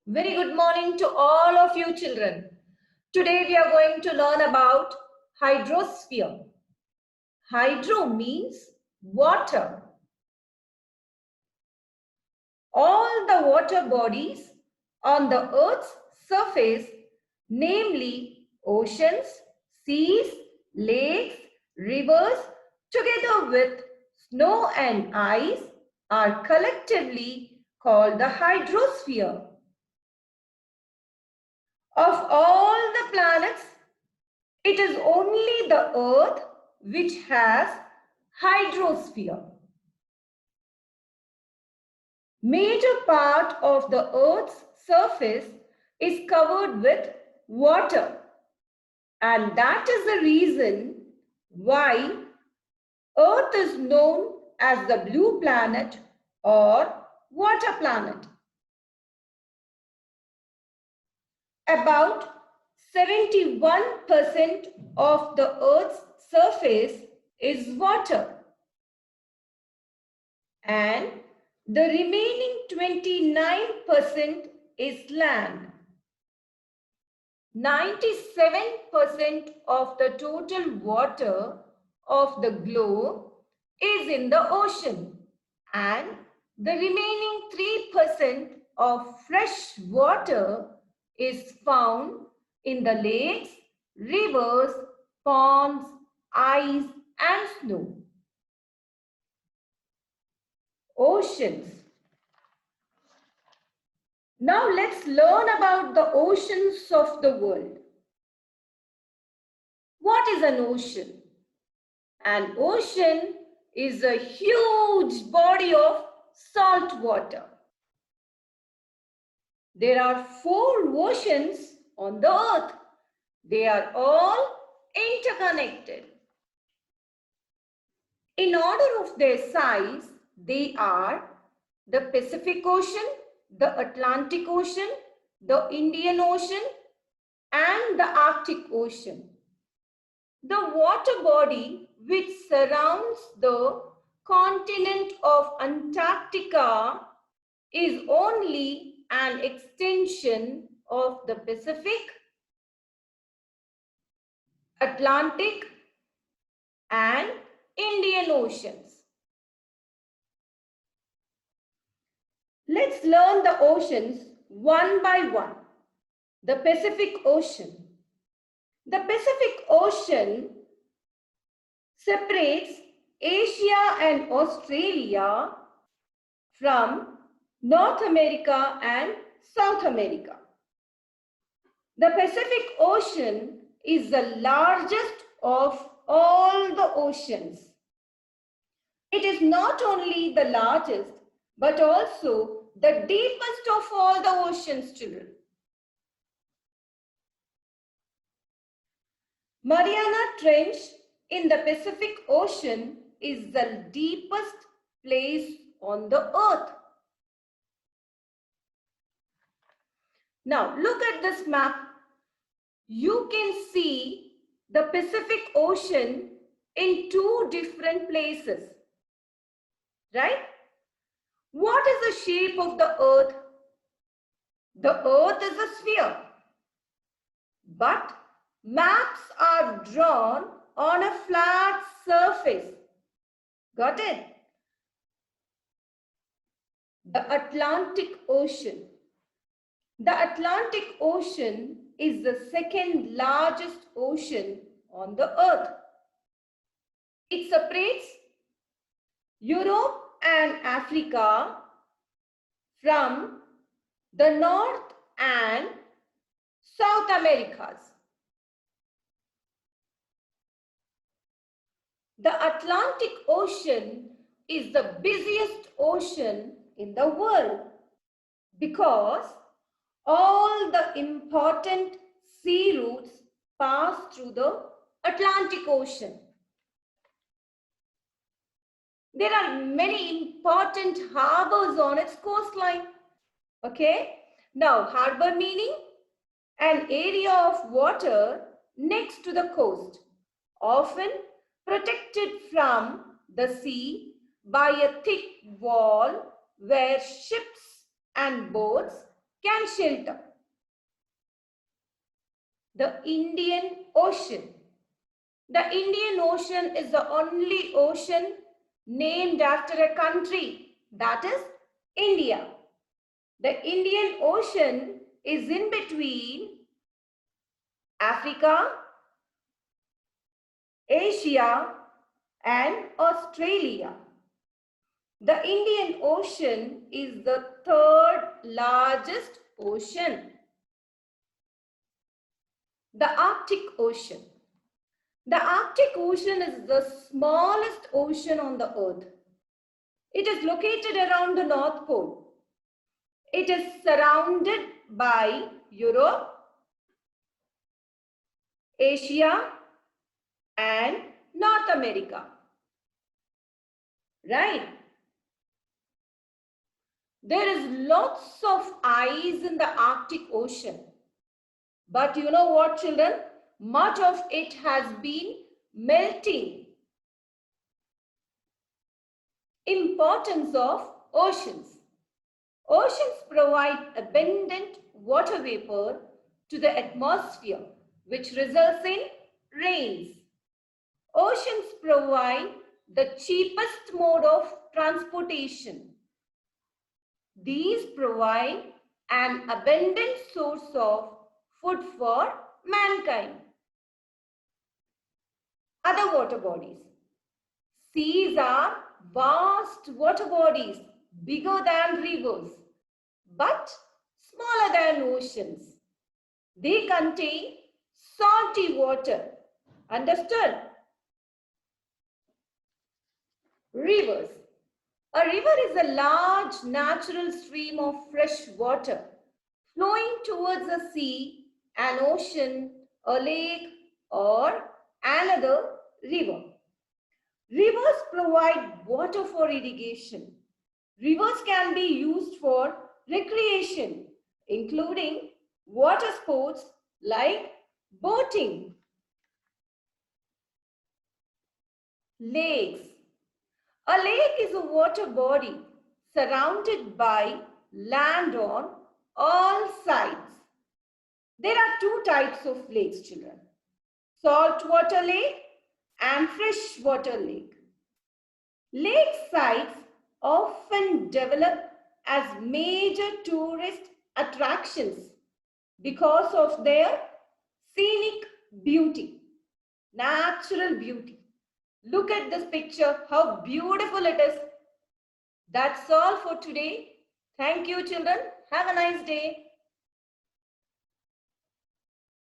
Very good morning to all of you children. Today we are going to learn about hydrosphere. Hydro means water. All the water bodies on the earth's surface, namely oceans, seas, lakes, rivers, together with snow and ice, are collectively called the hydrosphere. Of all the planets, it is only the Earth which has hydrosphere. Major part of the Earth's surface is covered with water, and that is the reason why Earth is known as the blue planet or water planet. About 71% of the Earth's surface is water, and the remaining 29% is land. 97% of the total water of the globe is in the ocean, and the remaining 3% of fresh water is found in the lakes, rivers, ponds, ice, and snow. Oceans. Now let's learn about the oceans of the world. What is an ocean? An ocean is a huge body of salt water. There are 4 oceans on the earth. They are all interconnected. In order of their size, they are the Pacific Ocean, the Atlantic Ocean, the Indian Ocean, and the Arctic Ocean. The water body which surrounds the continent of Antarctica is only an extension of the Pacific, Atlantic, and Indian Oceans. Let's learn the oceans one by one. The Pacific Ocean. The Pacific Ocean separates Asia and Australia from North America and South America. The Pacific Ocean is the largest of all the oceans. It is not only the largest, but also the deepest of all the oceans, children. Mariana Trench in the Pacific Ocean is the deepest place on the earth. Now look at this map. You can see the Pacific Ocean in 2 different places, right? What is the shape of the earth? The earth is a sphere, but maps are drawn on a flat surface. Got it? The Atlantic Ocean. The Atlantic Ocean is the second largest ocean on the earth. It separates Europe and Africa from the North and South Americas. The Atlantic Ocean is the busiest ocean in the world because all the important sea routes pass through the Atlantic Ocean. There are many important harbors on its coastline. Okay. Now, harbor meaning an area of water next to the coast, often protected from the sea by a thick wall where ships and boats can shelter? The Indian Ocean. The Indian Ocean is the only ocean named after a country, that is India. The Indian Ocean is in between Africa, Asia, and Australia. The Indian Ocean is the third largest ocean. The Arctic Ocean. The Arctic Ocean is the smallest ocean on the earth. It is located around the North Pole. It is surrounded by Europe, Asia, and North America. Right? There is lots of ice in the Arctic Ocean. But you know what, children? Much of it has been melting. Importance of oceans. Oceans provide abundant water vapor to the atmosphere, which results in rains. Oceans provide the cheapest mode of transportation. These provide an abundant source of food for mankind. Other water bodies. Seas are vast water bodies, bigger than rivers, but smaller than oceans. They contain salty water. Understood? Rivers. A river is a large natural stream of fresh water flowing towards a sea, an ocean, a lake, or another river. Rivers provide water for irrigation. Rivers can be used for recreation, including water sports like boating. Lakes. A lake is a water body surrounded by land on all sides. There are two types of lakes, children. Saltwater lake and freshwater lake. Lake sites often develop as major tourist attractions because of their scenic beauty, natural beauty. Look at this picture, how beautiful it is. That's all for today. Thank you, children. Have a nice day.